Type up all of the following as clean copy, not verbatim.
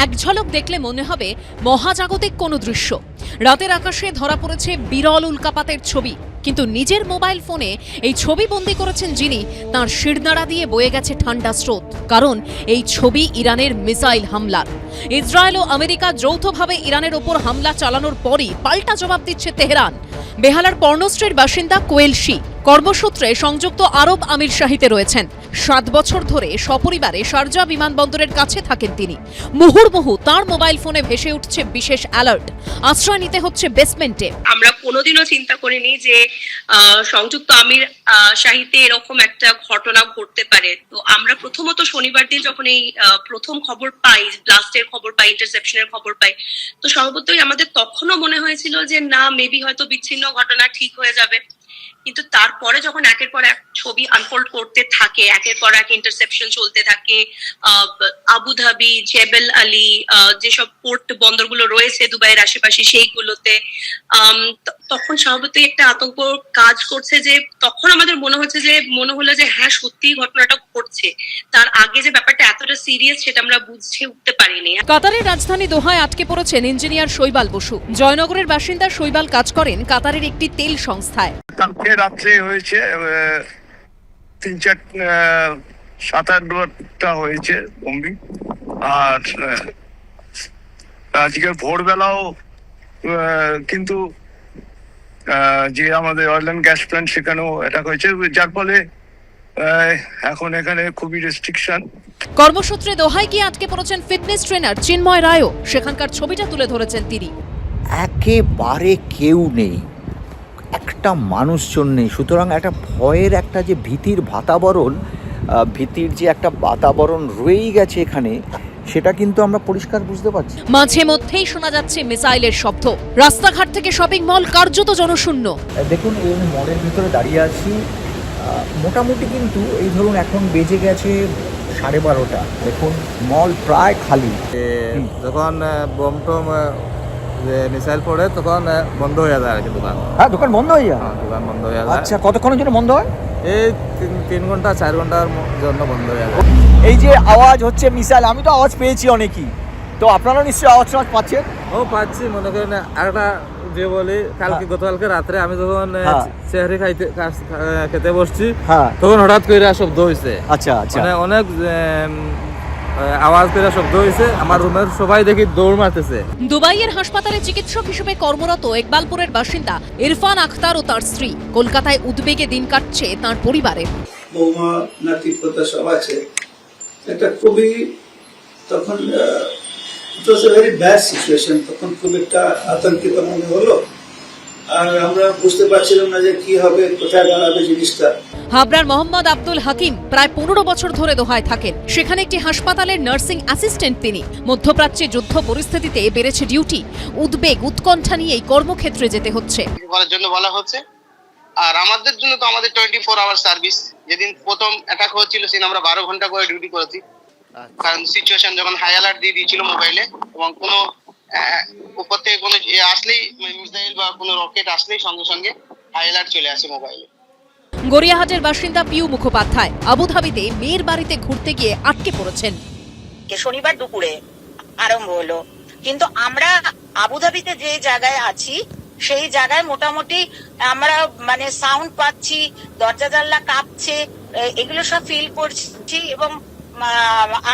এক ঝলক দেখলে মনে হবে মহাজাগতিক কোনো দৃশ্য। রাতের আকাশে ধরা পড়েছে বিরল উল্কাপাতের ছবি, কিন্তু নিজের মোবাইল ফোনে এই ছবি বন্দী করেছেন যিনি, তাঁর শিরদাঁড়া দিয়ে বয়ে গেছে ঠান্ডা স্রোত। কারণ এই ছবি ইরানের মিসাইল হামলার। ইসরায়েল ও আমেরিকা যৌথভাবে ইরানের ওপর হামলা চালানোর পরই পাল্টা জবাব দিচ্ছে তেহরান। বেহালার পর্ণশ্রীর বাসিন্দা কোয়েল শি কর্মসূত্রে সংযুক্ত আরব আমির শাহিতে রয়েছেন। 7 বছর ধরে সপরিবারে শারজা বিমানবন্দরের কাছে থাকেন তিনি। মুহুর্মুহু তাঁর মোবাইল ফোনে ভেসে উঠছে বিশেষ অ্যালার্ট। আশ্রয় নিতে হচ্ছে বেসমেন্টে। আমরা কোনোদিনও চিন্তা করিনি যে সংযুক্ত আমির শাহিতে এরকম একটা ঘটনা ঘটতে পারে। তো আমরা প্রথমত শনিবার দিন যখন এই প্রথম খবর পাই, ব্লাস্টের খবর পাই, ইন্টারসেপশনের খবর পাই, তো স্বভাবতই আমাদের তখনও মনে হয়েছিল যে না, মেবি হয়তো বিচ্ছিন্ন ঘটনা, ঠিক হয়ে যাবে। কিন্তু তারপরে যখন একের পর এক ছবি আনফোল্ড করতে থাকে, একের পর এক ইন্টারসেপশন চলতে থাকে, আবুধাবি, জেবেল আলী, যেসব পোর্ট বন্দরগুলো রয়েছে দুবাইয়ের আশেপাশে সেইগুলোতে, তখন স্বভাবতই একটা আতঙ্ক কাজ করছে। যে তখন আমাদের মনে হলো যে হ্যাঁ, সত্যি ঘটনাটা ঘটছে। তার আগে যে ব্যাপারটা এতটা সিরিয়াস সেটা আমরা বুঝে উঠতে পারিনি। কাতারের রাজধানী দোহায় আটকে পড়েছেন ইঞ্জিনিয়ার শৈবাল বসু। জয়নগরের বাসিন্দা শৈবাল কাজ করেন কাতারের একটি তেল সংস্থায়। কালকে রাত্রে হয়েছে 3-4-7-8টা হয়েছে বম্বিং। আর আজকে ভোরবেলাও কিন্তু যে আমাদের অয়েল অ্যান্ড গ্যাস প্ল্যান্ট সেখানেও অ্যাটাক হয়েছে, যার ফলে এখন এখানে খুবই রেস্ট্রিকশন। কর্মসূত্রে দোহায় গিয়ে আটকে পড়েছেন ফিটনেস ট্রেনার চিন্ময় রায়ও। সেখানকার ছবিটা তুলে ধরেছেন তিনি। একেবারে কেউ নেই, একটা মানুষজন নেই। সুতরাং একটা ভয়ের একটা যে ভীতির যে একটা বাতাবরণ রয়েই গেছে এখানে, সেটা কিন্তু আমরা পরিষ্কার বুঝতে পারছি। মাঝে মধ্যেই শোনা যাচ্ছে মিসাইলের শব্দ। রাস্তাঘাট থেকে শপিং মল কার্যত জনশূন্য। দেখুন, এই মলের ভিতরে দাঁড়িয়ে আছি, মোটামুটি কিন্তু এই ধরুন এখন বেজে গেছে 12:30। দেখুন মল প্রায় খালি। যখন বোম টোম মিসাইল পড়ে তখন বন্ধ হয়ে যায় আর কি দোকান। হ্যাঁ, দোকান বন্ধ হয়ে যায়। দোকান বন্ধ হয়ে যায়। আচ্ছা, কতক্ষণের জন্য বন্ধ হয়? এই 3 ঘন্টা 4 ঘন্টার জন্য বন্ধ হয়ে যায়। এই যে আওয়াজ হচ্ছে মিসাইল, আমি তো আওয়াজ পেয়েছি অনেকই, তো আপনারা নিশ্চয়ই আওয়াজ পাচ্ছেন? পাচ্ছি। মনে করেন আরেকটা যে বলি, গতকালকে রাত্রে আমি যখন চেহারি খেতে বসছি, তখন হঠাৎ করে শব্দ হয়েছে। আচ্ছা আচ্ছা, মানে অনেক আওয়াজ করে শব্দ হয়েছে। আমার রুমের সবাই দেখি দৌড় মারতেছে। দুবাইয়ের হাসপাতালে চিকিৎসক হিসেবে কর্মরত ইকবালপুরের বাসিন্দা ইরফান আখতার ও তার স্ত্রী কলকাতায় উদ্বেগে দিন কাটছে তার পরিবারে। বৌমা, নাতি, পোতা সব আছে। এটা খুবই তখন ইট ওয়াজ এ ভেরি ব্যাড সিচুয়েশন। তখন খুব একটা আতঙ্কিত মনে হলো, আর আমরা বুঝতে পারছিলাম না যে কি হবে, কোথায় দাঁড়াবে জিনিসটা। হাবড়ার মোহাম্মদ আব্দুল হাকিম প্রায় 15 বছর ধরে দোহায় থাকেন। সেখানে একটি হাসপাতালের নার্সিং অ্যাসিস্ট্যান্ট তিনি। মধ্যপ্রাচ্যে যুদ্ধ পরিস্থিতিতে বেড়েছে ডিউটি। উদ্বেগ উৎকণ্ঠা নিয়েই কর্মক্ষেত্রে যেতে হচ্ছে। জন্য বলা হচ্ছে, আর আমাদের জন্য তো আমাদের 24 আওয়ার সার্ভিস। যেদিন প্রথম অ্যাটাক হয়েছিল সেদিন আমরা 12 ঘন্টা করে ডিউটি করেছি। কারণ সিচুয়েশন যখন হাই অ্যালার্ট দিয়ে দিয়েছিল মোবাইলে, এবং কোনো উপর থেকে কোনো আসলেই মিসাইল বা কোনো রকেট আসলেই সঙ্গে সঙ্গে হাই অ্যালার্ট চলে আসে মোবাইলে। গড়িয়াহাটের বাসিন্দা পিউ মুখোপাধ্যায় আবুধাবিতে মেয়ের বাড়িতে ঘুরতে গিয়ে আটকে পড়েছেন। শনিবার দুপুরে আরম্ভ হলো, কিন্তু আমরা আবুধাবিতে যে জায়গায় আছি সেই জায়গায় মোটামুটি আমরা মানে সাউন্ড পাচ্ছি, দরজা জানলা কাঁপছে, এগুলো সব ফিল করছি, এবং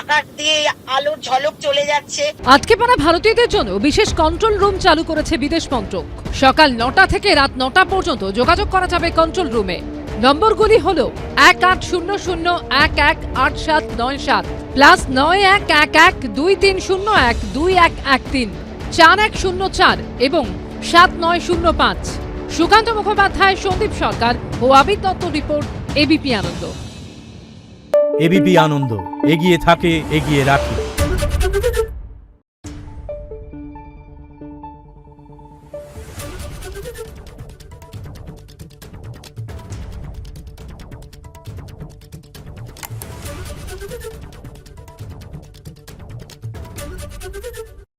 আকাশ দিয়ে আলোর ঝলক চলে যাচ্ছে। আটকে পড়া ভারতীয়দের জন্য বিশেষ কন্ট্রোল রুম চালু করেছে বিদেশ মন্ত্রক। সকাল 9টা থেকে রাত 9টা পর্যন্ত যোগাযোগ করা যাবে কন্ট্রোল রুমে। নম্বরগুলি হল 1800118797 +911123012113 4104 এবং 7905। সুকান্ত মুখোপাধ্যায়, সন্দীপ সরকার ও আবিদ দত্ত রিপোর্ট, এবিপি আনন্দ। এবিপি আনন্দ, এগিয়ে থাকে, এগিয়ে রাখে।